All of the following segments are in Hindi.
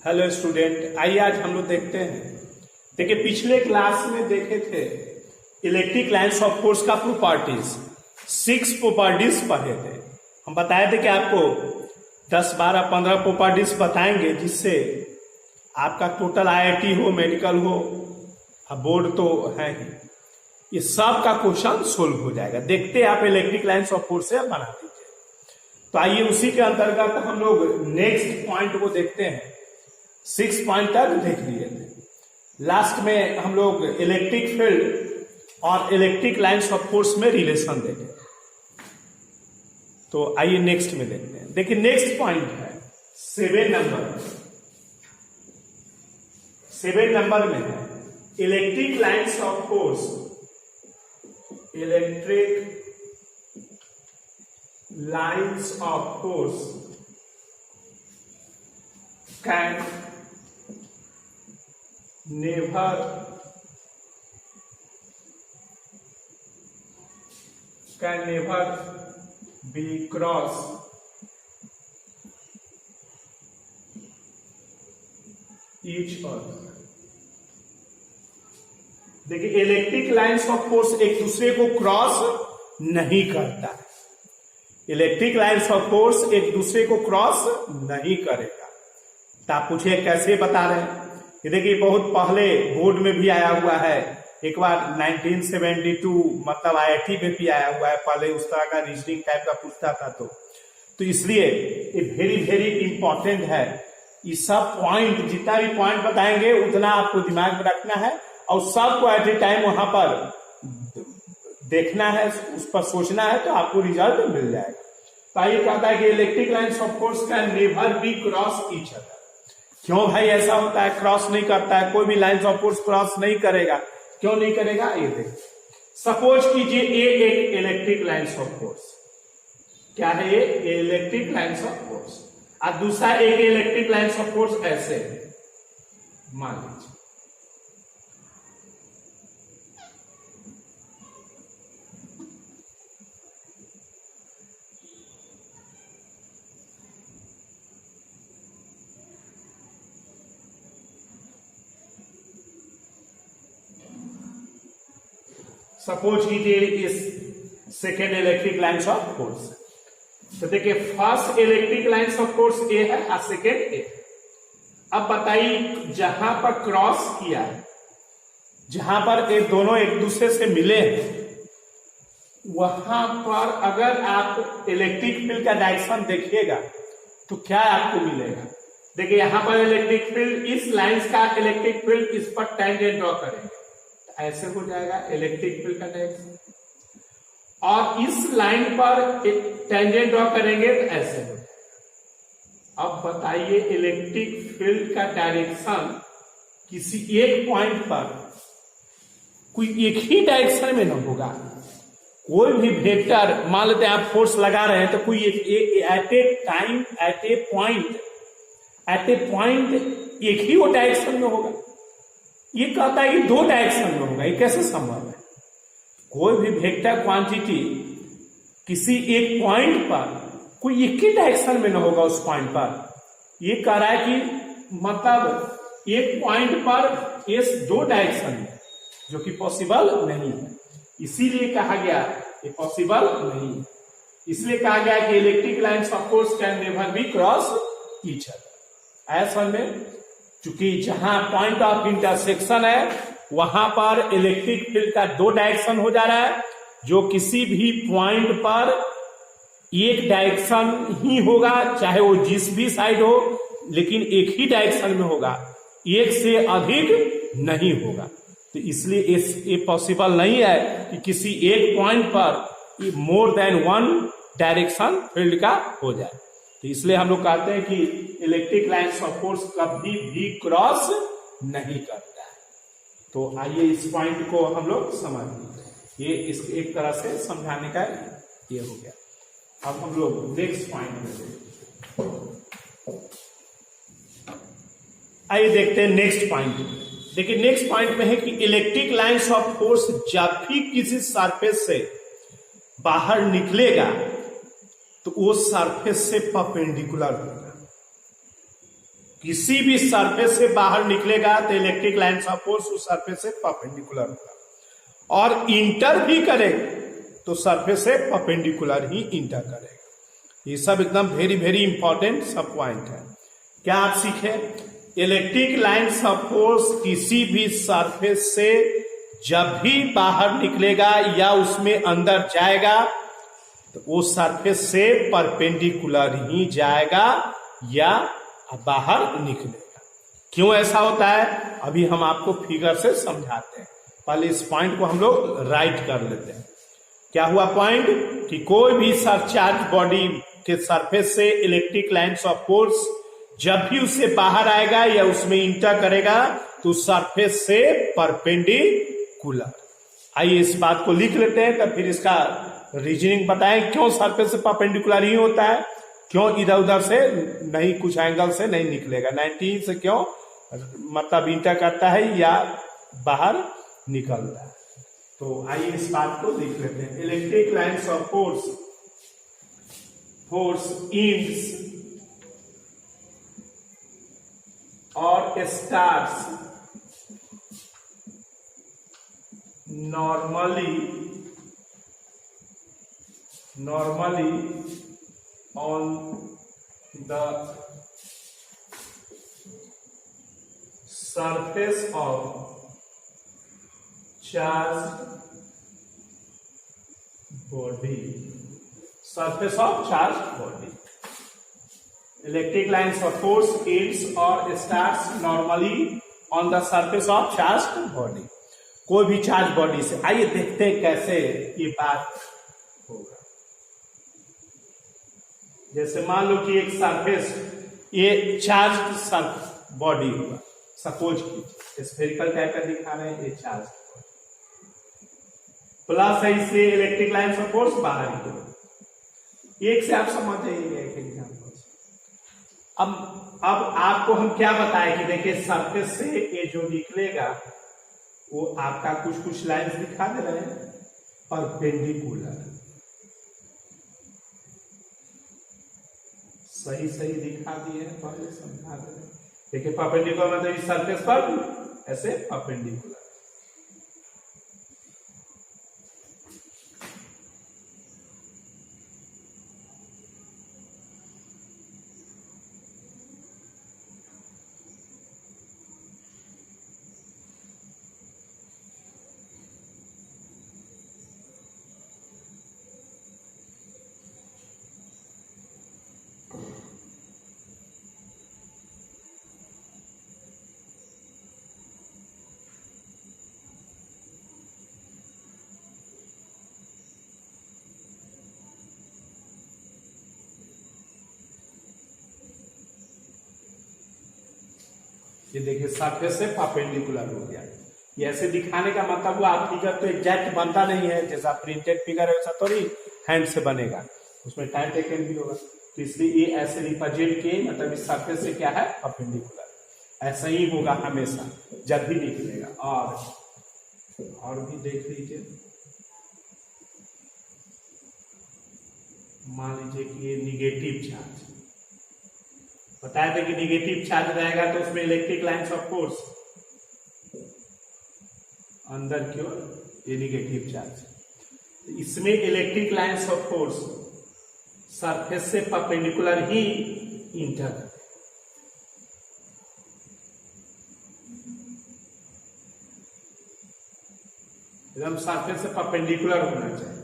हेलो स्टूडेंट, आइए आज हम लोग देखते हैं। देखिए पिछले क्लास में देखे थे इलेक्ट्रिक लाइन्स ऑफ फोर्स का प्रॉपर्टीज, 6 प्रॉपर्टीज पढ़े थे। हम बताए थे कि आपको 10, 12, 15 प्रॉपर्टीज बताएंगे जिससे आपका टोटल आईआईटी हो, मेडिकल हो, बोर्ड तो है ही, ये सब का क्वेश्चन सोल्व हो जाएगा। देखते हैं आप इलेक्ट्रिक लाइन्स ऑफ फोर्स से बना दीजिए। तो आइए उसी के अंतर्गत हम लोग नेक्स्ट पॉइंट को देखते हैं। 6 पॉइंट तक देख लिए थे। लास्ट में हम लोग इलेक्ट्रिक फील्ड और इलेक्ट्रिक लाइन्स ऑफ फोर्स में रिलेशन देखे। तो आइए नेक्स्ट में देखते हैं। देखिए नेक्स्ट पॉइंट है 7 नंबर। 7 नंबर में है electric lines of force, electric lines of force can never be crossed each other। देखिए इलेक्ट्रिक लाइन्स ऑफ फोर्स एक दूसरे को क्रॉस नहीं करता है। इलेक्ट्रिक लाइन्स ऑफ फोर्स एक दूसरे को क्रॉस नहीं करेगा। तो आप पूछे कैसे बता रहे हैं? ये देखिए बहुत पहले बोर्ड में भी आया हुआ है, एक बार 1972 मतलब आईआईटी में भी आया हुआ है। पहले उस तरह का रीजनिंग टाइप का पूछता था तो इसलिए ये वेरी वेरी इंपॉर्टेंट है। ये सब पॉइंट, जितना भी पॉइंट बताएंगे उतना आपको दिमाग में रखना है और सबको एट ए टाइम वहां पर देखना है, उस पर सोचना है, तो आपको रिजल्ट मिल जाएगा। तो ये कहता है कि electric lines of force can never be cross each other. क्यों भाई ऐसा होता है? क्रॉस नहीं करता है, कोई भी लाइन्स ऑफ फोर्स क्रॉस नहीं करेगा। क्यों नहीं करेगा? ये देखिए, सपोज कीजिए ये एक इलेक्ट्रिक लाइन्स ऑफ फोर्स, क्या है ये? इलेक्ट्रिक लाइन्स ऑफ फोर्स, और दूसरा एक इलेक्ट्रिक लाइन्स ऑफ फोर्स ऐसे मान लीजिए। सपोज कीजिए इस second electric lines of force. तो देखिए first electric lines of force A है और सेकेंड ए। अब बताइए जहां पर क्रॉस किया है, जहां पर ये दोनों एक दूसरे से मिले हैं, वहां पर अगर आप इलेक्ट्रिक फील्ड का डायरेक्शन देखिएगा तो क्या आपको मिलेगा? देखिए यहां पर इलेक्ट्रिक फील्ड, इस लाइन्स का इलेक्ट्रिक फील्ड इस पर टेंजेंट ड्रॉ करेंगे, ऐसे हो जाएगा इलेक्ट्रिक फील्ड का डायरेक्शन। और इस लाइन पर टेंजेंट ड्रॉ करेंगे तो ऐसे हो जाएगा। अब बताइए इलेक्ट्रिक फील्ड का डायरेक्शन किसी एक पॉइंट पर कोई एक ही डायरेक्शन में न होगा। कोई भी वेक्टर, मान लेते हैं आप फोर्स लगा रहे हैं, तो कोई at a time, at a point एक ही वो डायरेक्शन में होगा। ये कहता है कि 2 डायरेक्शन में होगा। ये कैसे संभव है? कोई भी वेक्टर क्वांटिटी किसी एक पॉइंट पर कोई एक ही डायरेक्शन में न होगा उस पॉइंट पर। ये कह रहा है कि मतलब एक पॉइंट पर ये 2 डायरेक्शन है, जो कि पॉसिबल नहीं है। इसीलिए कहा गया ये पॉसिबल नहीं है। इसलिए कहा गया कि electric lines of force can never be cross each other. ऐसा में चूंकि जहां पॉइंट ऑफ इंटरसेक्शन है वहां पर इलेक्ट्रिक फील्ड का 2 डायरेक्शन हो जा रहा है, जो किसी भी पॉइंट पर एक डायरेक्शन ही होगा, चाहे वो जिस भी साइड हो, लेकिन एक ही डायरेक्शन में होगा, एक से अधिक नहीं होगा। तो इसलिए ये पॉसिबल नहीं है कि किसी एक पॉइंट पर मोर देन 1 डायरेक्शन फील्ड का हो जाए। तो इसलिए हम लोग कहते हैं कि इलेक्ट्रिक लाइन्स ऑफ फोर्स कभी भी क्रॉस नहीं करता है। तो आइए इस पॉइंट को हम लोग समझ लें। ये इस एक तरह से समझाने का ये हो गया। अब हम लोग नेक्स्ट पॉइंट में आइए देखते हैं नेक्स्ट पॉइंट। देखिए नेक्स्ट पॉइंट में है कि इलेक्ट्रिक लाइन्स ऑफ फोर्स जब भी किसी सरफेस से बाहर निकलेगा तो वो सरफेस से परपेंडिकुलर होगा। किसी भी सरफेस से बाहर निकलेगा तो इलेक्ट्रिक लाइन्स ऑफ फोर्स उस सरफेस से परपेंडिकुलर होगा, और इंटर भी करेगा तो सरफेस से परपेंडिकुलर ही इंटर करेगा। ये सब एकदम वेरी वेरी इंपॉर्टेंट सब पॉइंट है। क्या आप सीखे? इलेक्ट्रिक लाइन्स ऑफ फोर्स किसी भी सरफेस से जब भी बाहर निकलेगा या उसमें अंदर जाएगा तो वो सरफेस से परपेंडिकुलर ही जाएगा या बाहर निकलेगा। क्यों ऐसा होता है अभी हम आपको फिगर से समझाते हैं। पहले इस पॉइंट को हम लोग राइट कर लेते हैं। क्या हुआ पॉइंट कि कोई भी सरचार्ज बॉडी के सरफेस से इलेक्ट्रिक लाइन्स ऑफ फोर्स जब भी उससे बाहर आएगा या उसमें इंटर करेगा तो सरफेस से परपेंडिकुलर। आइए इस बात को लिख लेते हैं तो फिर इसका रीजनिंग बताएं क्यों सरफेस से परपेंडिकुलर ही होता है, क्यों इधर उधर से नहीं, कुछ एंगल से नहीं निकलेगा, 90 से क्यों मतलब इंटर करता है या बाहर निकलता है। तो आइए इस बात को लिख लेते हैं। Electric lines of force ends और stars normally on the surface of charged body. Electric lines of force ends or starts normally on the surface of charged body. कोई भी चार्ज बॉडी से। आइए देखते हैं कैसे ये बात होगा। जैसे मान लो कि एक सरफेस, ये चार्ज बॉडी होगा, सपोज की स्फेरिकल टाइप का दिखा रहे हैं, ये चार्ज प्लस है, इससे इलेक्ट्रिक लाइन्स ऑफ फोर्स बाहर निकलेगा। एक से आप समझ जाइएगा एक एग्जाम्पल से। अब आपको हम क्या बताए कि देखिए सरफेस से ये जो निकलेगा वो आपका कुछ कुछ लाइन्स दिखा दे रहे हैं परपेंडिकुलर, सही दिखा दिए हैं, पहले समझा दे रहे हैं। देखिए परपेंडिकुलर मतलब इस सरफेस पर ऐसे परपेंडिकुलर। ये देखिए सरफेस से परपेंडिकुलर हो गया। ये ऐसे दिखाने का मतलब हुआ आप फिगर तो एग्जैक्ट बनता नहीं है, जैसा प्रिंटेड फिगर है वैसा थोड़ी हैंड से बनेगा, उसमें टाइम टेकन भी होगा। तो इसलिए ये ऐसे रिप्रेजेंट किए, मतलब इस सरफेस से क्या है परपेंडिकुलर। ऐसा ही होगा हमेशा जब भी निकलेगा। और भी देख लीजिए, मान लीजिए कि ये निगेटिव चार्ज बताया था कि निगेटिव चार्ज रहेगा तो उसमें इलेक्ट्रिक लाइन्स ऑफ फोर्स अंदर की ओर, ये निगेटिव चार्ज, इसमें electric lines of force surface से परपेंडिकुलर ही इंटर करते हैं। एकदम सरफेस से परपेंडिकुलर होना चाहिए।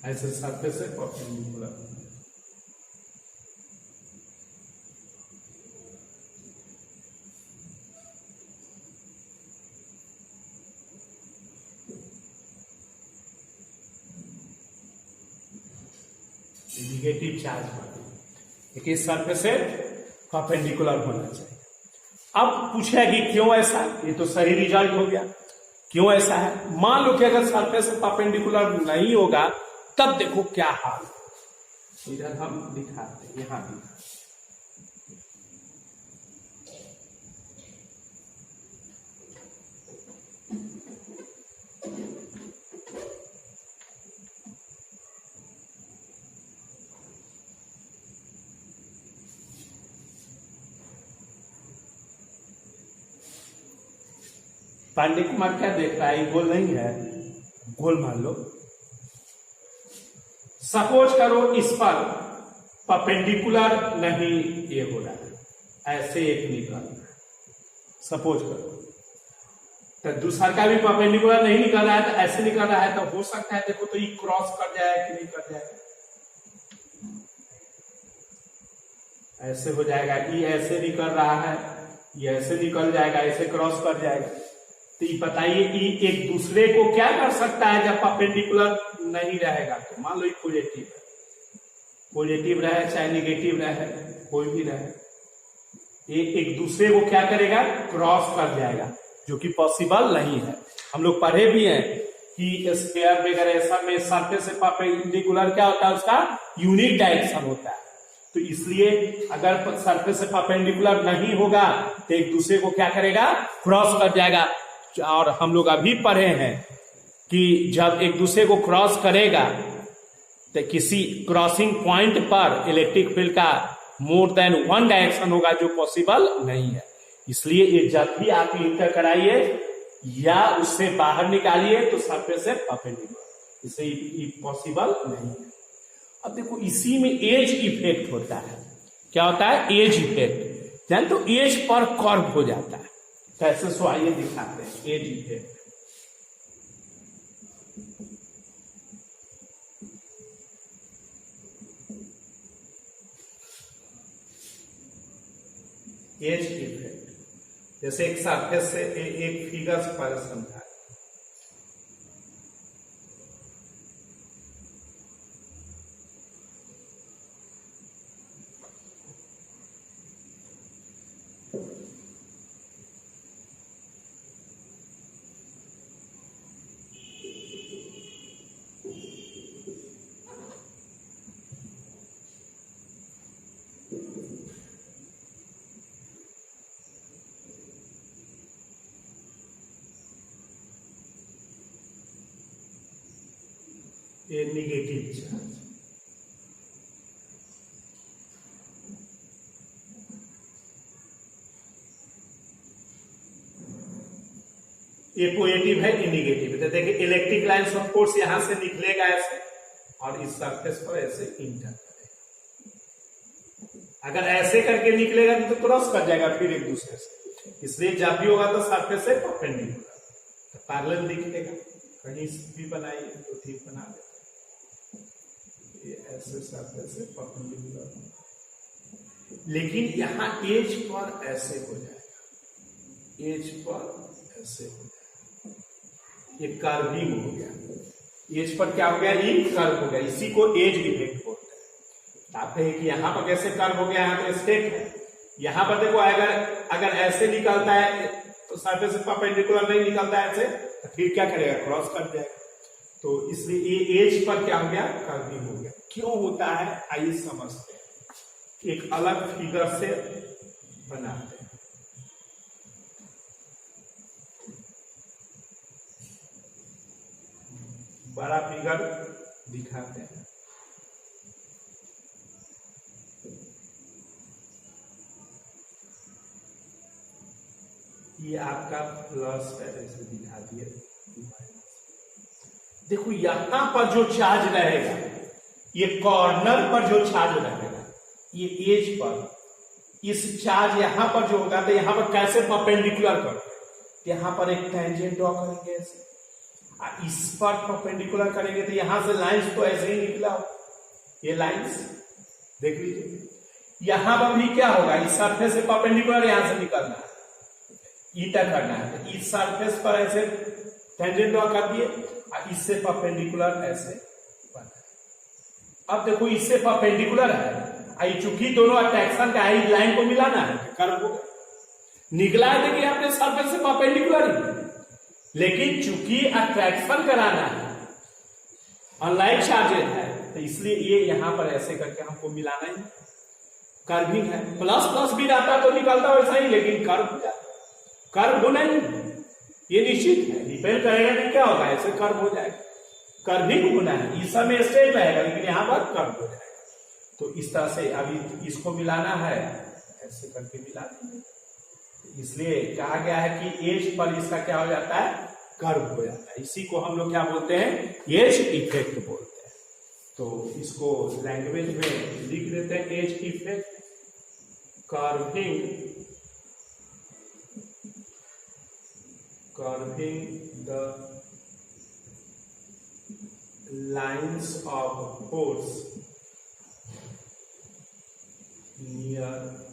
ऐसे सरफेस से परपेंडिकुलर। निगेटिव चार्ज वाली, लेकिन सरफेस से परपेंडिकुलर होना चाहिए। अब पूछा कि क्यों ऐसा, ये तो सही रिजल्ट हो गया। क्यों ऐसा है? मान लो कि अगर सरफेस परपेंडिकुलर नहीं होगा तब देखो क्या हाल है। इधर हम दिखाते हैं, यहां भी पांडे कुमार क्या देख रहा है? गोल नहीं है, गोल मान लो। सपोज करो इस पर परपेंडिकुलर नहीं ये हो रहा है, ऐसे एक निकल रहा है, सपोज करो। तो दूसरा का भी परपेंडिकुलर नहीं निकल रहा है तो ऐसे निकल रहा है, तो हो सकता है देखो तो ये क्रॉस कर जाएगा कि नहीं कर जाएगा, ऐसे हो जाएगा। ये ऐसे निकल रहा है, ये ऐसे निकल जाएगा, ऐसे क्रॉस कर जाएगा। तो ये बताइए ये एक दूसरे को क्या कर सकता है जब परपेंडिकुलर नहीं रहेगा? तो मान लो ये पॉजिटिव है, पॉजिटिव रहे चाहे निगेटिव रहे, कोई भी रहे, ये एक दूसरे को क्या करेगा? क्रॉस कर जाएगा, जो कि पॉसिबल नहीं है। हम लोग पढ़े भी हैं कि स्फीयर में ऐसा में सरफेस से परपेंडिकुलर क्या होता है? उसका यूनिक डायरेक्शन होता है। तो इसलिए अगर सरफेस से परपेंडिकुलर नहीं होगा तो एक दूसरे को क्या करेगा? क्रॉस कर जाएगा। और हम लोग अभी पढ़े हैं कि जब एक दूसरे को क्रॉस करेगा तो किसी क्रॉसिंग पॉइंट पर इलेक्ट्रिक फील्ड का मोर देन वन डायरेक्शन होगा, जो पॉसिबल नहीं है। इसलिए ये जब भी आप इंटर कराइए या उससे बाहर निकालिए तो सरफेस से परपेंडिकुलर, इसे पॉसिबल नहीं है। अब देखो इसी में एज इफेक्ट होता है। क्या होता है? एज इफेक्ट, यानी तो एज पर कर्व हो जाता है। कैसे? सो आइए दिखाते हैं एज इफेक्ट। एज इफेक्ट जैसे एक सरफेस से एक फिगर पर समझा, ये निगेटिव चार्ज, ये पॉजिटिव है, ये निगेटिव है। तो देखिए इलेक्ट्रिक लाइन ऑफ कोर्स यहां से निकलेगा ऐसे और इस सरफेस पर ऐसे इंटर करेगा। अगर ऐसे करके निकलेगा तो क्रॉस कर जाएगा फिर एक दूसरे से, इसलिए जब भी होगा तो सरफेस से परपेंडिकुलर, तो पैरेलल दिखेगा। कहीं भी बनाइए तो ठीक बना देते, ऐसे सरफेस से परपेंडिकुलर, लेकिन यहां एज पर ऐसे हो जाएगा, एज पर ऐसे हो जाएगा, ये कर्विंग हो गया। एज पर क्या हो गया? ये कर्व हो गया, इसी को एज इफेक्ट बोलते हैं। आप कहें कि यहां पर कैसे कर्व हो गया? यहां तो स्ट्रेट है, यहां पर देखो अगर ऐसे निकलता है तो सरफेस से परपेंडिकुलर नहीं निकलता है ऐसे, तो फिर क्या करेगा? क्रॉस कर जाएगा। तो इसलिए ये एज पर क्या हो गया? कर्विंग हो गया। क्यों होता है आइए समझते हैं, एक अलग फिगर से बनाते हैं। बड़ा फिगर दिखाते हैं। ये आपका प्लस पहले से दिखा दिए। देखो यहां पर जो चार्ज रहेगा, ये कॉर्नर पर जो चार्ज रहेगा, ये एज पर इस चार्ज यहां पर जो होगा तो यहां पर कैसे परपेंडिकुलर करेंगे? यहां पर एक टेंजेंट ड्रॉ करेंगे ऐसे, इस पर परपेंडिकुलर करेंगे तो यहां से लाइंस तो ऐसे ही निकला, ये लाइंस देख लीजिए। यहां पर भी क्या होगा? इस सरफेस से परपेंडिकुलर यहां से निकलना है, ईटा करना है, तो इस सरफेस पर ऐसे टेंजेंट ड्रॉ कर दिए, इससे परपेंडिकुलर ऐसे बना। अब देखो इससे परपेंडिकुलर है, चूंकि दोनों अट्रैक्शन का इस लाइन को मिलाना है, कर्व हो गया। निकला है देखिए आपने सरफेस से परपेंडिकुलर ही, लेकिन चूंकि अट्रैक्शन कराना है, अनलाइक चार्जेज है, तो इसलिए ये यहां पर ऐसे करके हमको मिलाना ही, कर्विंग है। प्लस प्लस भी रहता तो निकलता वैसा ही, लेकिन कर्व हो जाता, कर्व होना ही ये निश्चित है, रिपेल करेगा कि क्या होगा, ऐसे कर्व हो जाएगा, कर्विंग होना है, इस समय स्ट्रेट रहेगा लेकिन यहां पर कर्व हो जाएगा। तो इस तरह से अभी इसको मिलाना है, ऐसे करके मिला देंगे, इसलिए कहा गया है कि एज पर इसका क्या हो जाता है, कर्व हो जाता है। इसी को हम लोग क्या बोलते हैं, एज इफेक्ट बोलते हैं। तो इसको लैंग्वेज में लिख देते हैं, edge effect, curving the lines of force near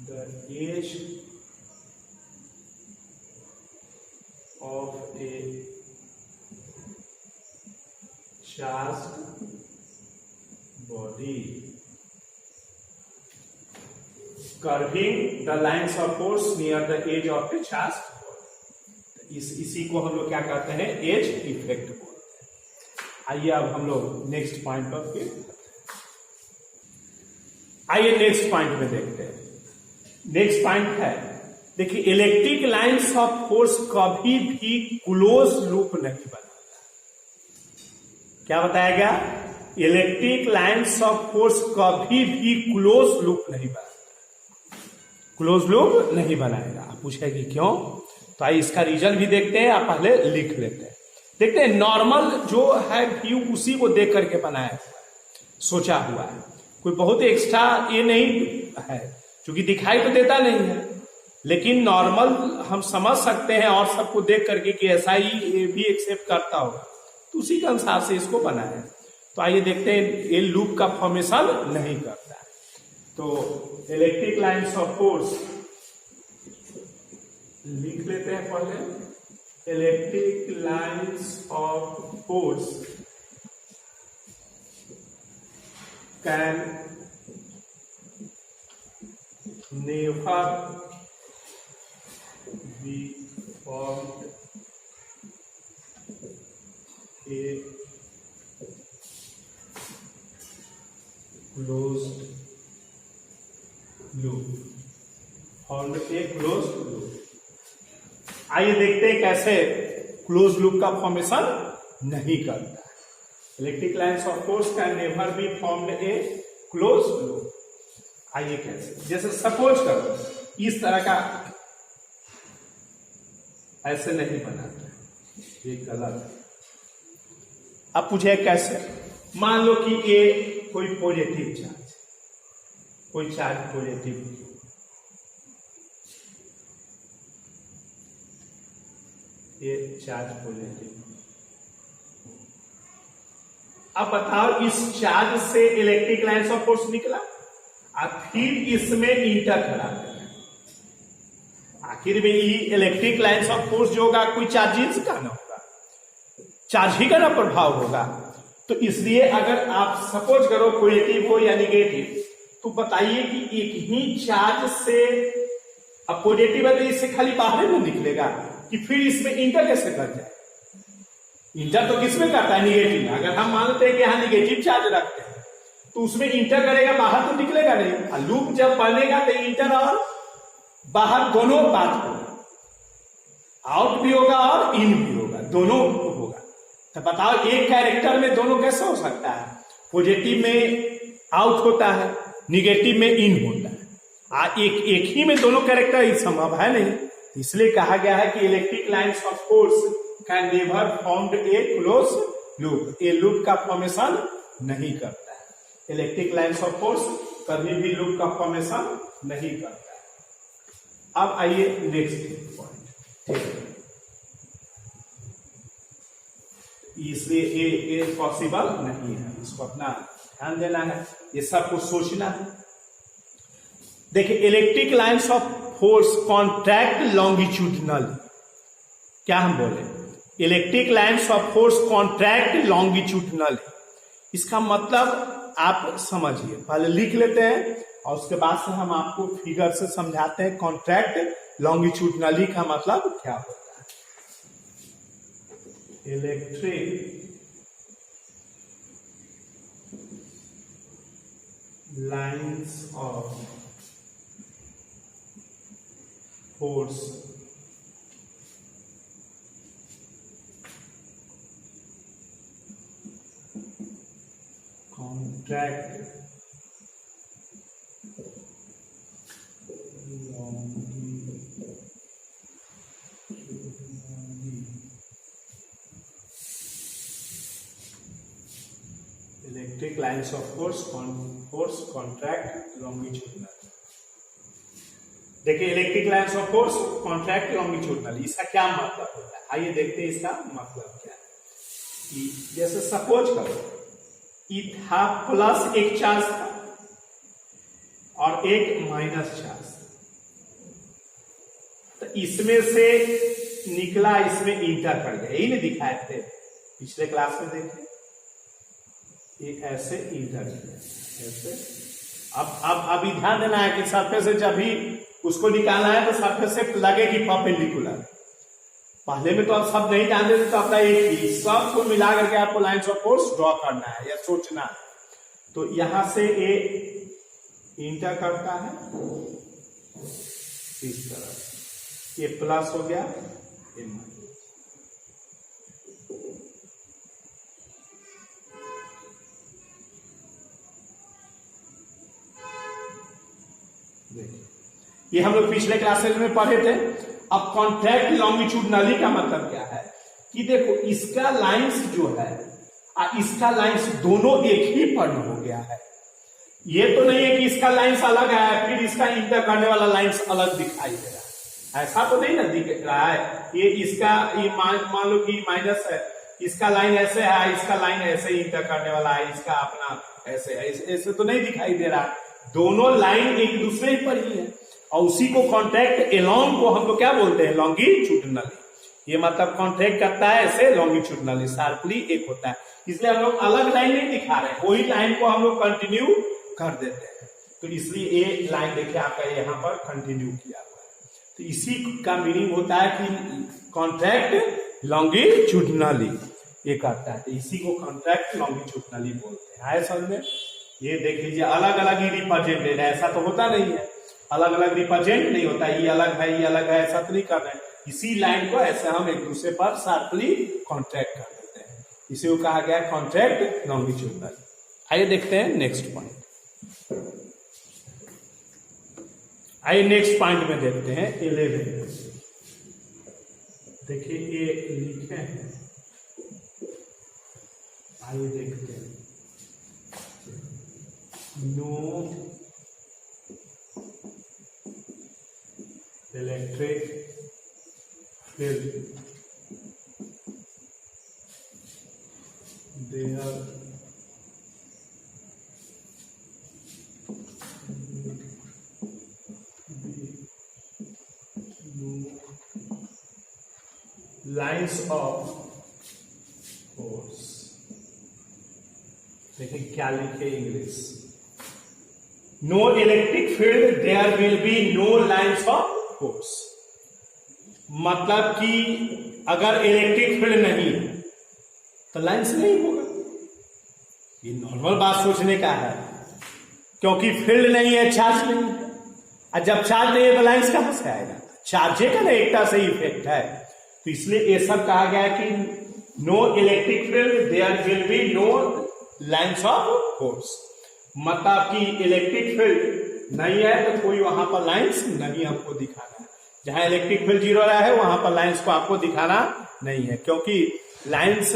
the edge of a charged body, curving the lines of force near the edge of a charged body। इसी को हम लोग क्या कहते हैं, एज इफेक्ट बोलते हैं। आइए अब हम लोग नेक्स्ट पॉइंट पर फिर आइए नेक्स्ट पॉइंट में देखते हैं। नेक्स्ट पॉइंट है, देखिए इलेक्ट्रिक लाइन्स ऑफ फोर्स कभी भी क्लोज लूप नहीं बनाता। क्या बताया गया, इलेक्ट्रिक लाइन्स ऑफ फोर्स कभी भी क्लोज लूप नहीं बनाता, क्लोज लूप नहीं बनाएगा। आप पूछेगी क्यों, तो आइए इसका रीजन भी देखते हैं, आप पहले लिख लेते हैं। देखते हैं नॉर्मल जो है व्यू उसी को देख करके बनाया हुआ है, सोचा हुआ है, कोई बहुत एक्स्ट्रा ये नहीं है, क्योंकि दिखाई तो देता नहीं है, लेकिन नॉर्मल हम समझ सकते हैं और सबको देख करके कि ऐसा ही भी एक्सेप्ट करता होगा, तो उसी के अनुसार से इसको बनाया। तो आइए देखते हैं, ये लूप का फॉर्मेशन नहीं करता है। तो इलेक्ट्रिक लाइन्स ऑफ फोर्स लिख लेते हैं पहले, electric lines of force can never be formed a closed loop, formed a closed loop। आइए देखते हैं कैसे क्लोज लूप का फॉर्मेशन नहीं करता है। Electric lines of force can never be formed A close loop. आइए कैसे, जैसे सपोज करो इस तरह का ऐसे नहीं बनाता, ये गलत है। अब पूछे कैसे, मान लो कि ये कोई पॉजिटिव चार्ज, कोई चार्ज पॉजिटिव, ये चार्ज पॉजिटिव। अब बताओ इस चार्ज से इलेक्ट्रिक लाइन्स ऑफ फोर्स निकला, और फिर इसमें इंटर करा देगा, आखिर में ये इलेक्ट्रिक लाइन्स ऑफ फोर्स जो होगा कोई चार्जेस का ना होगा, चार्ज ही का ना प्रभाव होगा। तो इसलिए अगर आप सपोज करो पॉजिटिव हो या निगेटिव, तो बताइए कि एक ही चार्ज से, अब पॉजिटिव है तो इससे खाली बाहर में निकलेगा, कि फिर इसमें इंटर कैसे कर जाए, इंटर तो किसमें करता है, निगेटिव में। अगर हम मानते हैं कि यहां निगेटिव चार्ज रखते हैं तो उसमें इंटर करेगा, बाहर तो निकलेगा नहीं। लूप जब बनेगा तो इंटर और बाहर दोनों बात होगा, आउट भी होगा और इन भी होगा, दोनों होगा। तो बताओ एक कैरेक्टर में दोनों कैसे हो सकता है, पॉजिटिव में आउट होता है, निगेटिव में इन होता है, एक ही में दोनों कैरेक्टर संभव है नहीं। इसलिए कहा गया है कि electric lines of force can never formed A close loop, ये लूप का फॉर्मेशन नहीं करता है। इलेक्ट्रिक लाइन्स ऑफ फोर्स कभी भी लूप का फॉर्मेशन नहीं करता है। अब आइए नेक्स्ट पॉइंट, ठीक है, इसलिए ये पॉसिबल नहीं है, इसको अपना ध्यान देना है, ये सब कुछ सोचना है। देखिए electric lines of force contract longitudinal, क्या हम बोले, electric lines of force contract longitudinal, इसका मतलब आप समझिए, पहले लिख लेते हैं। और उसके बाद से हम आपको फिगर से समझाते हैं कॉन्ट्रैक्ट लॉन्गिट्यूडनली का मतलब क्या होता है। Electric lines of force contract electric lines of force contract longitudinal. देखिए electric lines of force contract longitudinal, इसका क्या मतलब होता है, आइए देखते हैं इसका मतलब क्या है। जैसे सपोज करो था प्लस एक चार्ज था और एक माइनस चार्ज, तो इसमें से निकला, इसमें इंटर कर गया, यही नहीं दिखाए थे पिछले क्लास में, देखे ये ऐसे इंटर किया ऐसे। अब ध्यान देना है कि सरफेस से जब भी उसको निकालना है तो सरफेस से लगेगी परपेंडिकुलर। पहले में तो आप सब नहीं जानते थे, तो अपना एक ही सबको मिला करके आपको लाइन्स ऑफ फोर्स ड्रॉ करना है या सोचना है। तो यहां से ए इंटर करता है इस तरह, ये प्लस हो गया, ये माइनस। देखिए ये हम लोग पिछले क्लासेस में पढ़े थे। अब कॉन्ट्रैक्ट लॉन्गिट्यूडनली का मतलब क्या है कि देखो इसका लाइंस जो है और इसका लाइंस दोनों एक ही पर्ण हो गया है। ये तो नहीं है कि इसका लाइंस अलग है फिर इसका इंटर करने वाला लाइंस अलग दिखाई दे रहा है, ऐसा तो नहीं ना दिख रहा है। ये इसका ये मान लो कि माइनस है, इसका लाइन ऐसे है, इसका लाइन ऐसे इंटर करने वाला है, इसका अपना ऐसे है, ऐसे तो नहीं दिखाई दे रहा। दोनों लाइन एक दूसरे पर ही है और उसी को कॉन्ट्रैक्ट एलोंग को हम लोग क्या बोलते हैं, लॉन्गिट्यूडनली। ये मतलब कॉन्ट्रैक्ट करता है ऐसे लॉन्गिट्यूडनली, शार्पली एक होता है। इसलिए हम लोग अलग लाइन नहीं दिखा रहे हैं, वही लाइन को हम लोग कंटिन्यू कर देते हैं। तो इसलिए ये लाइन देखिए आपका यहाँ पर कंटिन्यू किया हुआ है। तो इसी का मीनिंग होता है कि कॉन्ट्रैक्ट लॉन्गिट्यूडनली ये करता है, तो इसी को कॉन्ट्रैक्ट लॉन्गिट्यूडनली बोलते हैं। आए समझ में? ये देख लीजिए अलग अलग ही रिप्रेजेंटेड है, ऐसा तो होता नहीं है, अलग अलग रिप्रेजेंट नहीं होता, ये अलग है ये अलग है, ऐसा तो नहीं कर रहे हैं। इसी लाइन को ऐसे हम एक दूसरे पर शार्पली कॉन्ट्रैक्ट कर देते हैं, इसी को कहा गया कॉन्ट्रैक्ट लॉन्गिट्यूडनल। आइए देखते हैं नेक्स्ट पॉइंट। आइए नेक्स्ट पॉइंट में देखते हैं 11। देखिए ये लिखे हैं, आइए देखते हैं। No electric field there lines of force. देखिए क्या लिखे English, no electric field there will be no lines of force. मतलब कि अगर इलेक्ट्रिक फील्ड नहीं है तो लाइन्स नहीं होगा। ये नॉर्मल बात सोचने का है, क्योंकि फील्ड नहीं है, चार्ज नहीं है, और जब चार्ज नहीं है तो लाइन्स कहां से आएगा? चार्जे का ना एकता से इफेक्ट है। तो इसलिए ये सब कहा गया कि no electric field there will be no lines of force. मतलब कि इलेक्ट्रिक फील्ड नहीं है तो कोई वहां पर लाइन्स नहीं हमको दिखाना है। जहां इलेक्ट्रिक फील्ड जीरो है वहां पर लाइन्स को आपको दिखाना नहीं है, क्योंकि लाइन्स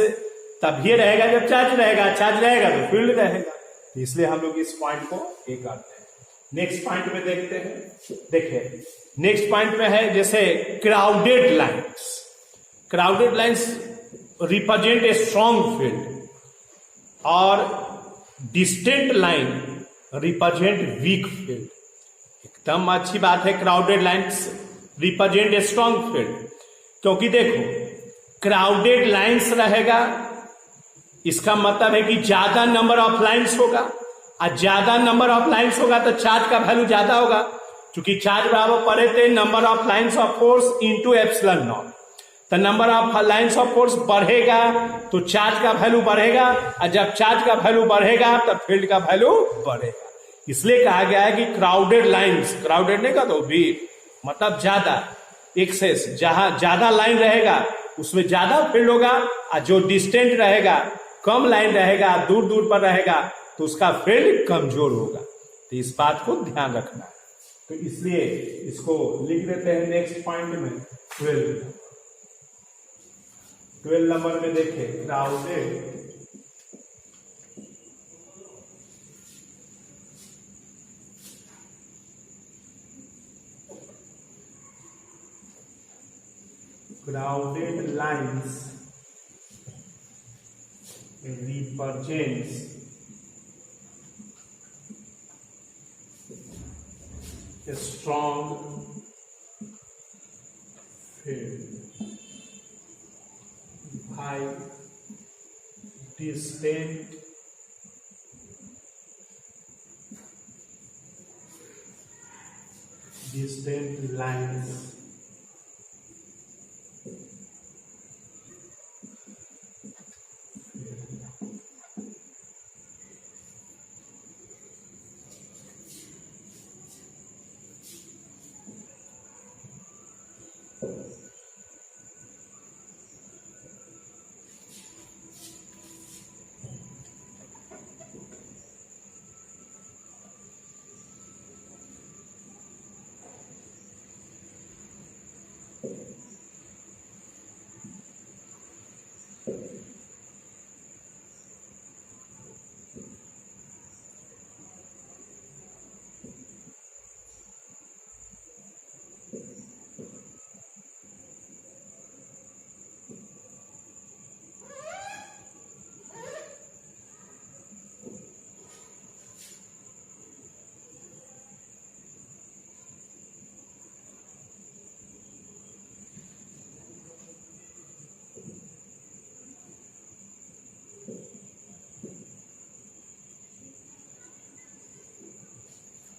तभी रहेगा जब चार्ज रहेगा, चार्ज रहेगा तो फील्ड रहेगा। तो इसलिए हम लोग इस पॉइंट को ये करते हैं। नेक्स्ट पॉइंट में देखते हैं। देखिए नेक्स्ट पॉइंट में है जैसे crowded lines. Crowded lines represent a strong field और distant line represent weak field. एकदम अच्छी बात है, crowded lines represent a strong field, क्योंकि देखो क्राउडेड लाइन्स रहेगा इसका मतलब है कि ज्यादा नंबर ऑफ लाइन्स होगा और ज्यादा नंबर ऑफ लाइंस होगा तो चार्ज का वैल्यू ज्यादा होगा, क्योंकि चार्ज बराबर पड़े थे number of lines of force into epsilon naught. तो number of lines of force बढ़ेगा तो चार्ज का वैल्यू बढ़ेगा, और जब चार्ज का वैल्यू बढ़ेगा तब फील्ड का वैल्यू बढ़ेगा। इसलिए कहा गया है कि क्राउडेड लाइंस, क्राउडेड नहीं कहा तो भीड़ मतलब ज्यादा, एक्सेस, जहां ज्यादा लाइन रहेगा उसमें ज्यादा फील्ड होगा, और जो डिस्टेंट रहेगा, कम लाइन रहेगा, दूर दूर पर रहेगा तो उसका फील्ड कमजोर होगा। तो इस बात को ध्यान रखना है। तो इसलिए इसको लिख देते हैं नेक्स्ट पॉइंट में 12 नंबर में देखें, crowded lines represents a strong field by distant lines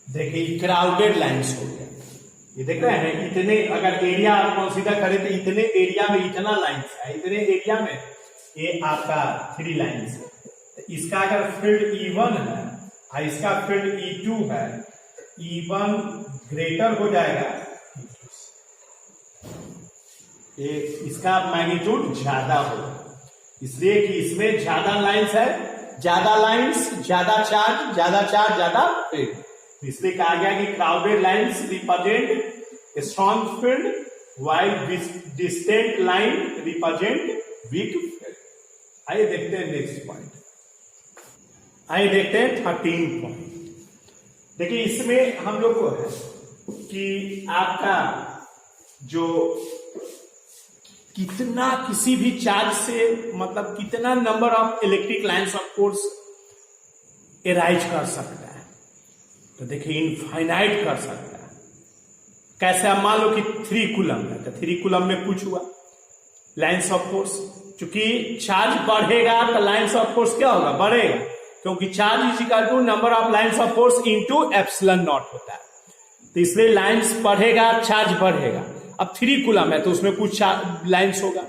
देखिए क्राउडेड लाइंस हो गया, ये देख रहे हैं, इतने अगर एरिया आप कंसीडर करें तो इतने एरिया में इतना लाइंस है, इतने एरिया में ये आपका 3 लाइंस है। तो इसका अगर फील्ड E1 है और इसका फील्ड E2 है, E1 ग्रेटर हो जाएगा, ये इसका मैग्नीट्यूड ज्यादा होगा, इसलिए कि इसमें ज्यादा लाइंस है, ज्यादा लाइंस ज्यादा चार्ज, ज्यादा फील्ड। इसलिए कहा गया कि crowded lines represent strong field while distant line represent weak field. आइए देखते हैं नेक्स्ट पॉइंट, आइए देखते हैं 13 पॉइंट। देखिए इसमें हम लोग को है कि आपका जो कितना किसी भी चार्ज से मतलब कितना number of electric lines of force arise कर सकता है, तो देखिए इनफाइनाइट कर सकता है। कैसे, आप मान लो कि 3 कूलम है, तो 3 कूलम में कुछ हुआ लाइंस ऑफ फोर्स, क्योंकि चार्ज बढ़ेगा तो लाइंस ऑफ फोर्स क्या होगा, बढ़ेगा, क्योंकि charge is equal to number of lines of force into epsilon naught होता है। तो इसलिए लाइंस बढ़ेगा, चार्ज बढ़ेगा। अब 3 कूलम है तो उसमें कुछ लाइंस होगा।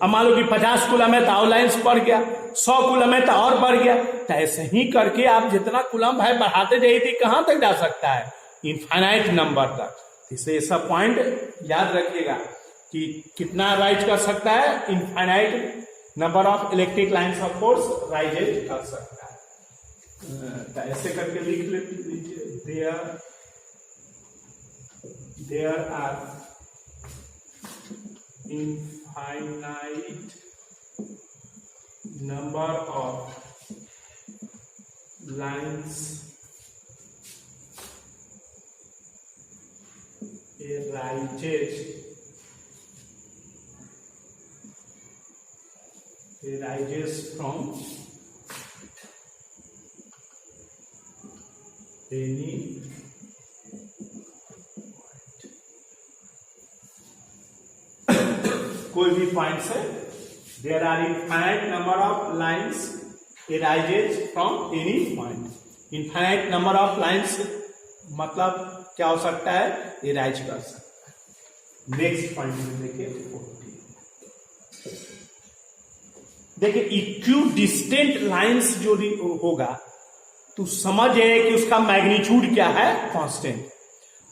अब मान लो कि 50 कूलम है तो और लाइंस बढ़ गया, 100 कूलम है तो और बढ़ गया। तो ऐसे ही करके आप जितना कूलम भाई बढ़ाते जाइए तो कहां तक जा सकता है, इनफाइनाइट नंबर तक। इसलिए ऐसा पॉइंट याद रखिएगा कि कितना राइज कर सकता है, infinite number of electric lines of force rise कर सकता है। तो ऐसे करके लिख लीजिए, there are infinite number of lines arises from any कोई भी पॉइंट से there are infinite number of lines arises from any point. Infinite number of lines मतलब क्या हो सकता है, इराइज कर सकता है। नेक्स्ट पॉइंट में देखिए 40। देखिए इक्यू डिस्टेंट लाइंस जो होगा तो समझ है कि उसका मैग्नीट्यूड क्या है, कांस्टेंट।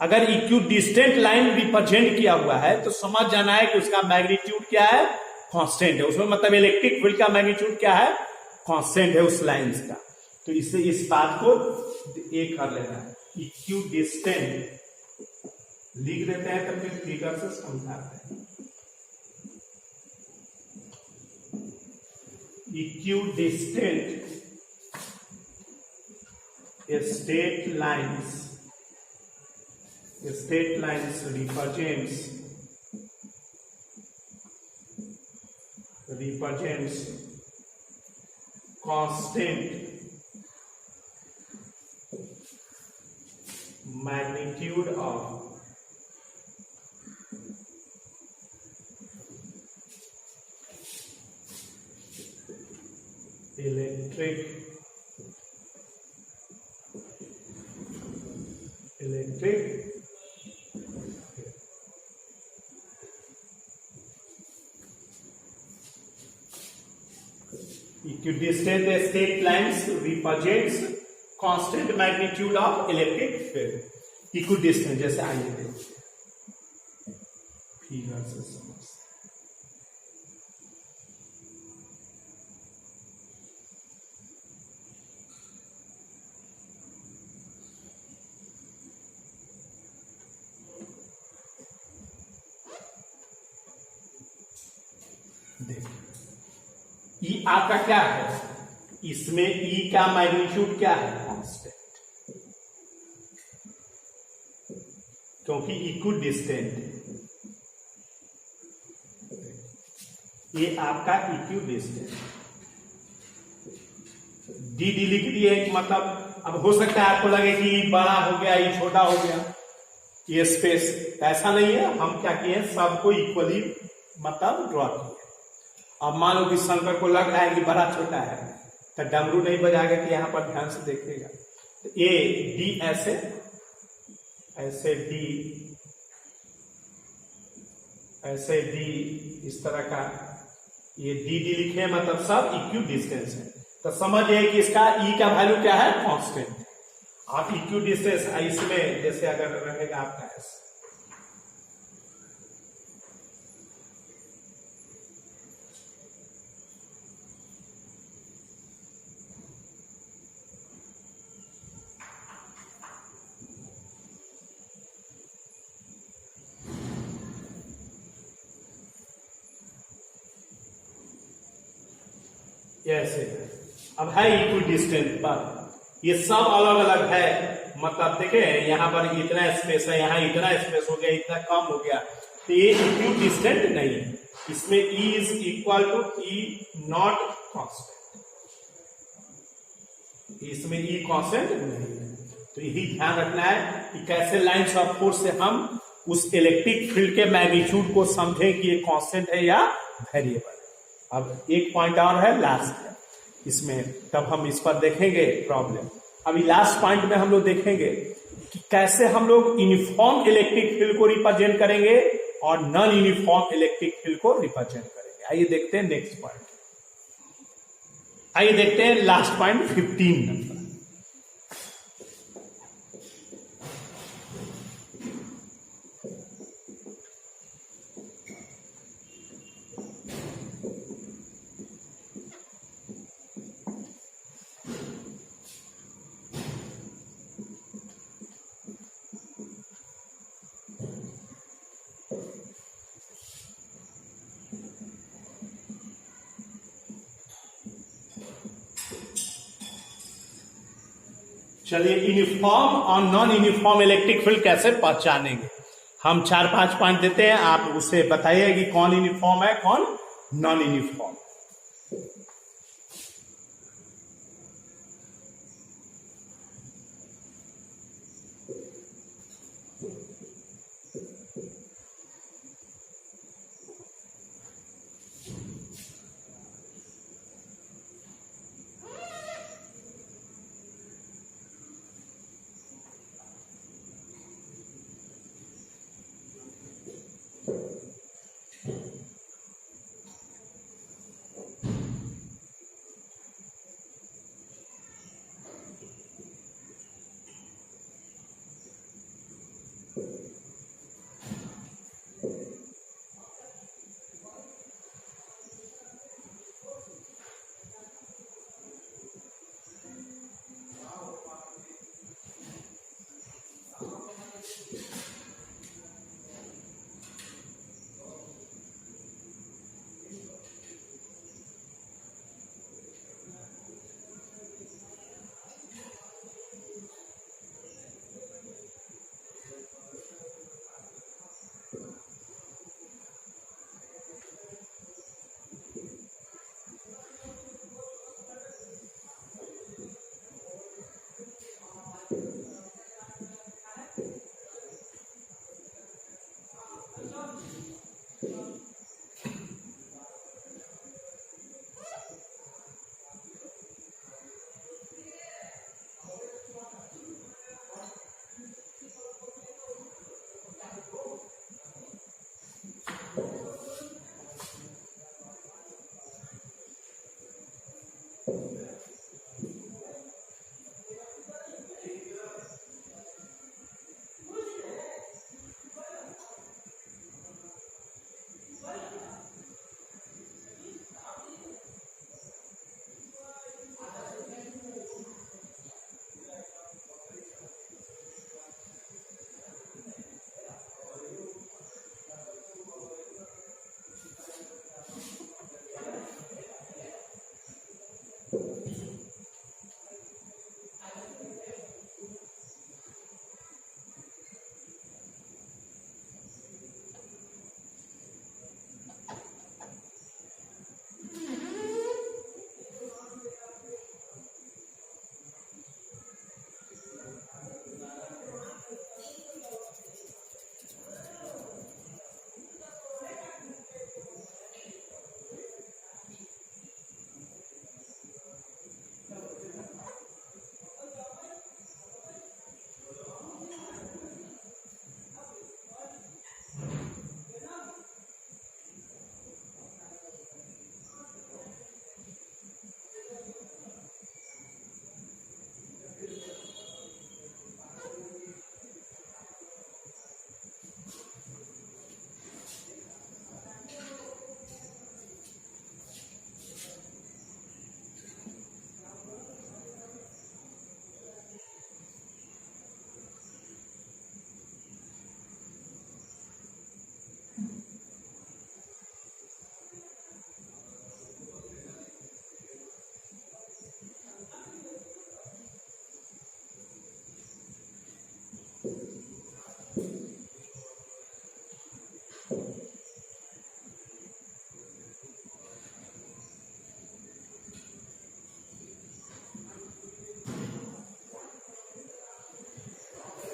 अगर इक्यू डिस्टेंट लाइन रिप्रेजेंट किया हुआ है तो समझ जाना है कि उसका मैग्नीट्यूड क्या है, कांस्टेंट है। उसमें मतलब इलेक्ट्रिक फील्ड का मैग्नीट्यूड क्या है, कांस्टेंट है उस लाइंस का। तो इससे इस बात को एक कर लेना है, इक्यू डिस्टेंट लिख देते हैं तो फिर फिगर से समझाते हैं। Equidistant straight lines represents constant magnitude of electric equidistant straight lines represents constant magnitude of electric field। equidistant जैसे आइए देखते हैं फिगर से समझ। देखिए ई आपका क्या है, इसमें ई का मैग्नीट्यूड क्या है, कांस्टेंट, क्योंकि इक्वल डिस्टेंट है। ये आपका इक्वल डिस्टेंट डी डी लिख दिए, मतलब अब हो सकता है आपको लगे कि बड़ा हो गया, ये छोटा हो गया, ये स्पेस, ऐसा नहीं है। हम क्या किए, सबको इक्वली मतलब ड्रॉ किए। अब मान लो कि शंकर को लग रहा है कि बड़ा छोटा है तो डमरू नहीं बजाएगा, कि यहां पर ध्यान से देखिएगा। तो ए डी ऐसे डी इस तरह का, ये डी डी लिखे मतलब सब इक्यू डिस्टेंस है। तो समझिए कि इसका ई का वैल्यू क्या है, कांस्टेंट। आप इक्यू डिस्टेंस इसमें जैसे अगर रहेगा आपका ऐसे, ऐसे अब है इक्वल डिस्टेंस पर, ये सब अलग अलग है। मतलब देखे यहाँ पर इतना स्पेस है, यहाँ इतना स्पेस हो गया, इतना कम हो गया, तो ये इक्वल डिस्टेंट नहीं है। इसमें E is equal to E naught constant, इसमें E कांस्टेंट नहीं है। तो यही ध्यान रखना है कि कैसे लाइंस ऑफ फोर्स से हम उस इलेक्ट्रिक फील्ड के मैग्नीट्यूड को समझें कि ये कांस्टेंट है या वेरिएबल। अब एक पॉइंट और है लास्ट है इसमें, तब हम इस पर देखेंगे प्रॉब्लम। अभी लास्ट पॉइंट में हम लोग देखेंगे कि कैसे हम लोग यूनिफॉर्म इलेक्ट्रिक फील्ड को रिप्रेजेंट करेंगे और नॉन यूनिफॉर्म इलेक्ट्रिक फील्ड को रिप्रेजेंट करेंगे। आइए देखते हैं नेक्स्ट पॉइंट। आइए देखते हैं लास्ट पॉइंट 15 नंबर। चलिए यूनिफॉर्म और नॉन यूनिफॉर्म इलेक्ट्रिक फील्ड कैसे पहचानेंगे। हम 4-5 पॉइंट देते हैं, आप उसे बताइए कि कौन यूनिफॉर्म है कौन नॉन यूनिफॉर्म।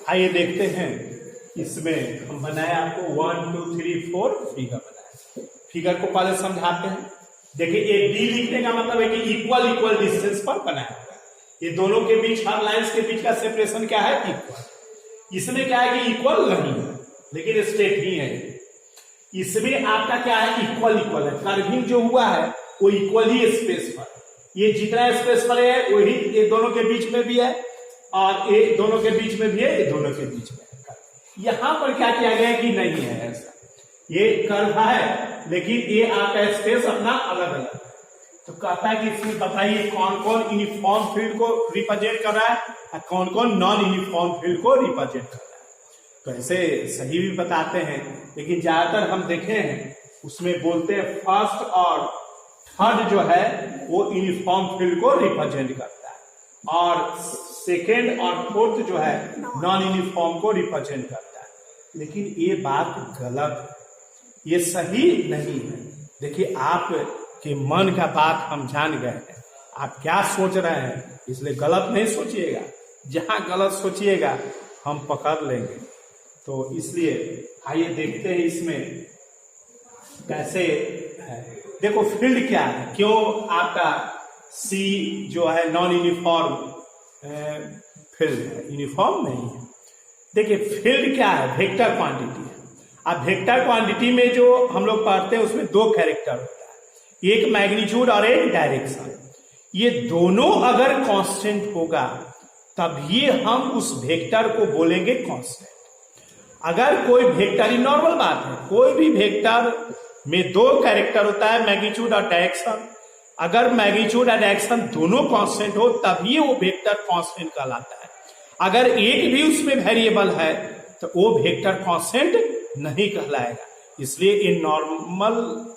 आइए देखते हैं, इसमें हम बनाए आपको 1 2 3 4 फिगर बनाए। फिगर को पहले समझाते हैं। देखिए ये डी लिखने का मतलब है कि इक्वल इक्वल डिस्टेंस पर बनाया हुआ है। ये दोनों के बीच, हर लाइंस के बीच का सेपरेशन क्या है? इक्वल। इसमें क्या है कि इक्वल नहीं है, लेकिन स्ट्रेट ही है। इसमें आपका क्या है? इक्वल इक्वल है। कर्विंग जो हुआ है वो इक्वल ही स्पेस पर, ये जितना स्पेस पर है वही ये दोनों के बीच में भी है, और ये दोनों के बीच में भी है, ये दोनों के बीच में है। यहां पर क्या किया गया है कि नहीं है ऐसा, ये कर्व है लेकिन ये आपका स्पेस अपना अलग अलग है। तो कहता है कि इसमें बताइए कौन कौन यूनिफॉर्म फील्ड को रिप्रेजेंट कर रहा है और कौन कौन नॉन यूनिफॉर्म फील्ड को रिप्रेजेंट कर रहा है। तो ऐसे सही भी बताते हैं, लेकिन ज्यादातर हम देखे हैं उसमें बोलते हैं फर्स्ट और थर्ड जो है वो यूनिफॉर्म फील्ड को रिप्रेजेंट करता है, और सेकेंड और फोर्थ जो है नॉन यूनिफॉर्म को रिप्रेजेंट करता है। लेकिन ये बात गलत है, ये सही नहीं है। देखिए आपके मन का बात हम जान गए हैं, आप क्या सोच रहे हैं, इसलिए गलत नहीं सोचिएगा। जहां गलत सोचिएगा हम पकड़ लेंगे। तो इसलिए आइए देखते हैं इसमें कैसे है। देखो फील्ड क्या है, क्यों आपका सी जो है नॉन यूनिफॉर्म फील्ड है, यूनिफॉर्म नहीं है। देखिए फील्ड क्या है? वेक्टर क्वांटिटी है। अब वेक्टर क्वांटिटी में जो हम लोग पढ़ते हैं उसमें दो कैरेक्टर होता है, एक मैग्नीट्यूड और एक डायरेक्शन। ये दोनों अगर कांस्टेंट होगा तभी हम उस वेक्टर को बोलेंगे कांस्टेंट। अगर कोई वेक्टर, ही नॉर्मल बात है, कोई भी वेक्टर में दो कैरेक्टर होता है, मैग्नीट्यूड और डायरेक्शन। अगर मैग्नीट्यूड और डायरेक्शन दोनों कांस्टेंट हो तभी वो वेक्टर कांस्टेंट कहलाता है। अगर एक भी उसमें वेरिएबल है तो वो वेक्टर कांस्टेंट नहीं कहलाएगा। इसलिए इन नॉर्मल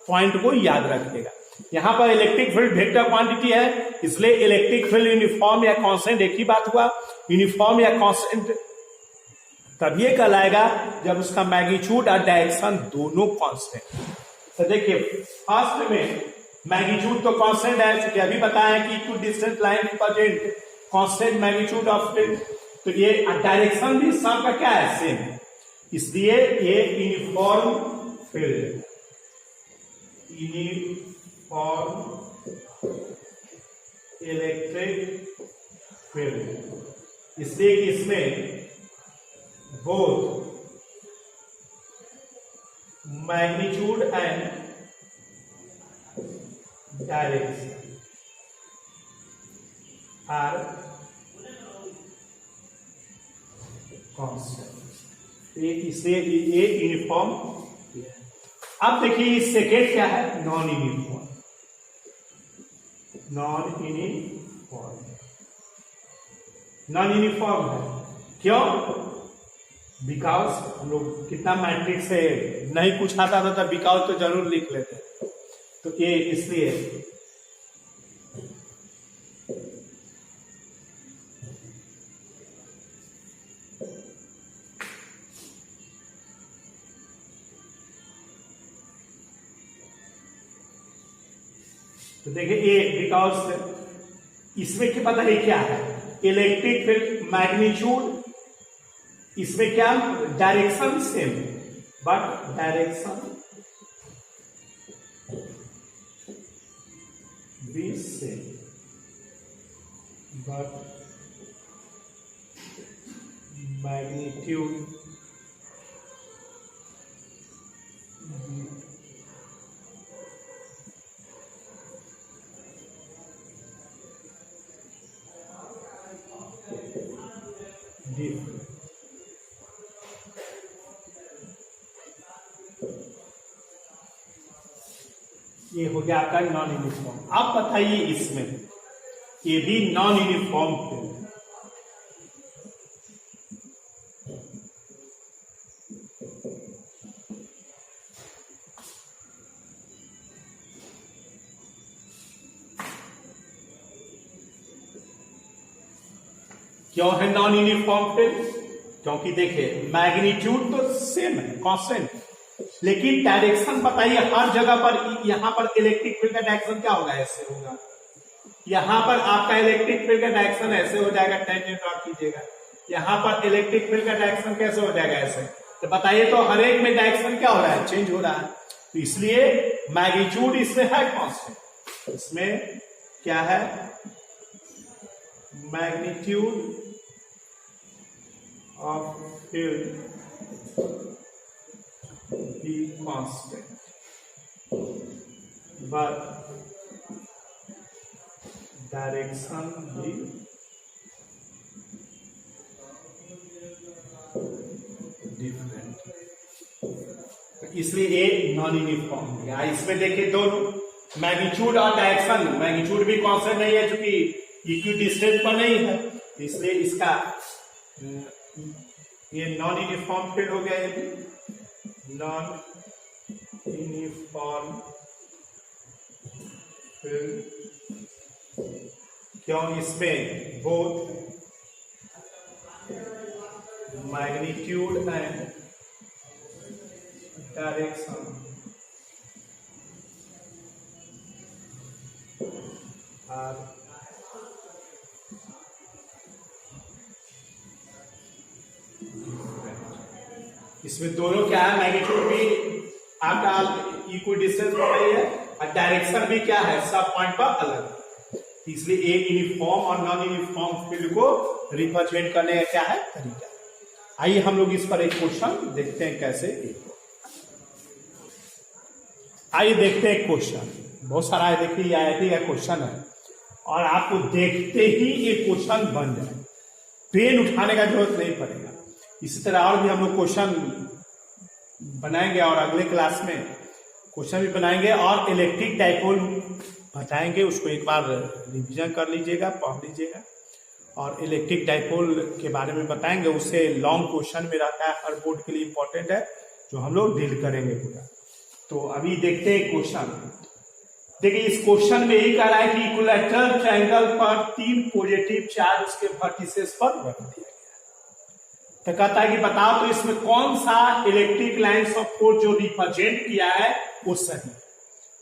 पॉइंट को याद रखिएगा। यहां पर इलेक्ट्रिक फील्ड वेक्टर क्वांटिटी है, इसलिए इलेक्ट्रिक फील्ड यूनिफॉर्म या कांस्टेंट एक ही बात हुआ। यूनिफॉर्म या कांस्टेंट तभी कहलाएगा जब उसका मैग्नीट्यूड और डायरेक्शन दोनों कांस्टेंट। तो देखिए फर्स्ट में मैग्नीट्यूड तो कांस्टेंट है, क्योंकि अभी बताया कि equal distance line represent constant magnitude of field. तो ये डायरेक्शन भी सब का क्या है? सेम है, इसलिए ये uniform field, uniform electric field. इसलिए कि इसमें both magnitude and direction are constant, इसलिए ये यूनिफॉर्म। अब देखिए सेकेंड क्या है? Non uniform. Non uniform, non uniform है क्यों? बिकॉज हम लोग कितना मैट्रिक्स से नहीं कुछ आता था, बिकॉज तो जरूर लिख लेते। तो ये इसलिए तो देखिए ये बिकॉज इसमें क्या पता है क्या है? इलेक्ट्रिक फील्ड मैग्नीट्यूड, इसमें क्या डायरेक्शन सेम, बट डायरेक्शन भी सेम, बट मैग्नीट्यूड different। ये हो गया आपका नॉन यूनिफॉर्म। अब बताइए इसमें ये भी नॉन यूनिफॉर्म फील्ड, क्यों है नॉन यूनिफॉर्म फील्ड? क्योंकि देखिए मैग्नीट्यूड तो सेम है, कांस्टेंट, लेकिन डायरेक्शन बताइए हर जगह पर। यहां पर इलेक्ट्रिक फील्ड का डायरेक्शन क्या होगा? ऐसे होगा। यहां पर आपका इलेक्ट्रिक फील्ड का डायरेक्शन ऐसे हो जाएगा, टेंजेंट ड्रॉ कीजिएगा। यहाँ पर इलेक्ट्रिक फील्ड का डायरेक्शन कैसे हो जाएगा ऐसे, तो बताइए तो हर एक में डायरेक्शन क्या हो रहा है, चेंज हो रहा है। तो इसलिए मैग्नीट्यूड इसमें है कांस्टेंट, इसमें क्या है, magnitude of field be constant, but direction be different। इसलिए ये नॉन यूनिफॉर्म हो गया। इसमें देखिए दोनों मैग्नीट्यूड और डायरेक्शन, मैग्नीट्यूड भी कांस्टेंट नहीं है क्योंकि इक्वी डिस्टेंस पर नहीं है, इसलिए इसका ये नॉन यूनिफॉर्म फील्ड हो गया, ये नॉन यूनिफॉर्म फील्ड, क्यों, इसमें both magnitude and direction are इसमें दोनों क्या है, मैग्नीट्यूड भी आपका इक्वल डिस्टेंस पर नहीं है और डायरेक्शन भी क्या है, सब पॉइंट पर अलग। इसलिए एक यूनिफॉर्म और नॉन यूनिफॉर्म फील्ड को रिप्रेजेंट करने का क्या है तरीका। आइए हम लोग इस पर एक क्वेश्चन देखते हैं कैसे। आइए देखते हैं क्वेश्चन, बहुत सारा है, देखिए IIT का क्वेश्चन है और आपको देखते ही एक क्वेश्चन बन जाए, पेन उठाने का जरूरत नहीं पड़ेगा। इसी तरह और भी हम लोग क्वेश्चन बनाएंगे और अगले क्लास में क्वेश्चन भी बनाएंगे और इलेक्ट्रिक डाइपोल बताएंगे, उसको एक बार रिवीजन कर लीजिएगा, पढ़ लीजिएगा और इलेक्ट्रिक डाइपोल के बारे में बताएंगे। उससे लॉन्ग क्वेश्चन में रहता है, हर बोर्ड के लिए इंपॉर्टेंट है, जो हम लोग डील करेंगे पूरा। तो अभी देखते हैं क्वेश्चन। देखिए इस क्वेश्चन में यही कह रहा है कि इक्विलैटरल ट्रायंगल पर 3 पॉजिटिव चार्ज उसके वर्टिसेस पर रख दिया गया। तो कहता है कि बताओ तो इसमें कौन सा इलेक्ट्रिक लाइन्स ऑफ फोर्स जो रिप्रेजेंट किया है वो सही है।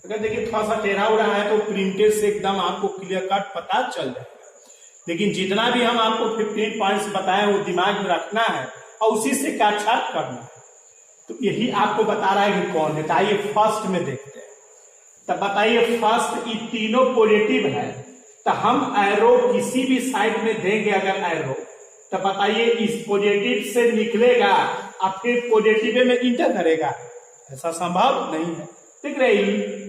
अगर देखिए थोड़ा सा टेढ़ा उड़ा है तो प्रिंटेड से एकदम आपको क्लियर कट पता चल जाएगा, लेकिन जितना भी हम आपको 15 पॉइंट्स बताए वो दिमाग में रखना है और उसी से काटछाट करना है। तो यही आपको बता रहा है कि कौन है। तो आइए फर्स्ट में देखते हैं। तो बताइए फर्स्ट, ये तीनों पॉजिटिव है तो हम एरो किसी भी साइड में देंगे, अगर एरो तो बताइए इस पॉजिटिव से निकलेगा और फिर पॉजिटिव में इंटर करेगा, ऐसा संभव नहीं है। देख रहे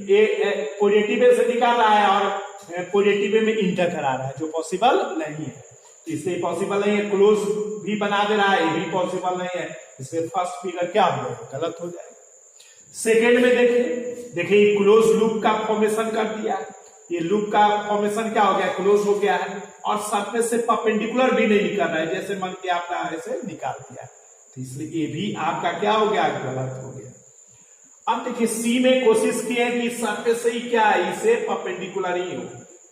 ये पॉजिटिव से निकाल रहा है और पॉजिटिव में इंटर करा रहा है, जो पॉसिबल नहीं है। इससे पॉसिबल नहीं है। क्लोज भी बना दे रहा है, ये भी पॉसिबल नहीं है। इसलिए फर्स्ट फिगर क्या हो जाएगा, गलत हो जाएगा। सेकेंड में देखिए क्लोज लूप का फॉर्मेशन कर दिया, ये लूप का फॉर्मेशन क्या हो गया, क्लोज हो गया है और सरफेस से परपेंडिकुलर भी नहीं निकल रहा है, जैसे मन के आपने ऐसे निकाल दिया। तो इसलिए ये भी आपका क्या हो गया, गलत हो गया। अब देखिए सी में कोशिश की है कि सरफेस से ही क्या है, इसे परपेंडिकुलर ही हो,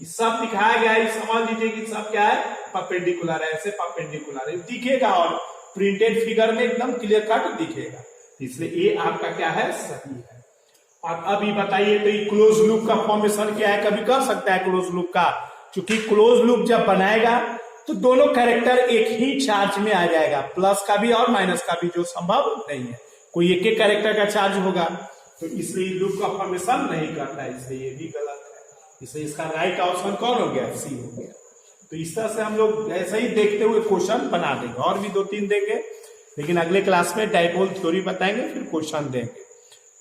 सब दिखाया गया है, समझ लीजिए कि सब क्या है, परपेंडिकुलर है, ऐसे परपेंडिकुलर है दिखेगा और प्रिंटेड फिगर में एकदम क्लियर कट दिखेगा। इसलिए ये आपका क्या है, सही है। और अभी बताइए तो ये क्लोज लूप का फॉर्मेशन क्या है, कभी कर सकता है क्लोज लूप का, क्योंकि क्लोज लूप जब बनाएगा तो दोनों कैरेक्टर एक ही चार्ज में आ जाएगा, प्लस का भी और माइनस का भी, जो संभव नहीं है। कोई एक एक कैरेक्टर का चार्ज होगा, तो इसलिए लूप का फॉर्मेशन नहीं करता है, इसलिए ये भी गलत है। इसलिए इसका राइट ऑप्शन कौन हो गया, सी हो गया। तो इस तरह से हम लोग ऐसे ही देखते हुए क्वेश्चन बना देंगे, और भी 2-3 देंगे, लेकिन अगले क्लास में डाइपोल थ्योरी बताएंगे, फिर क्वेश्चन देंगे।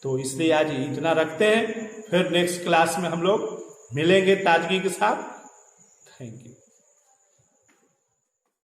तो इसलिए आज इतना रखते हैं, फिर नेक्स्ट क्लास में हम लोग मिलेंगे ताजगी के साथ। Thank you.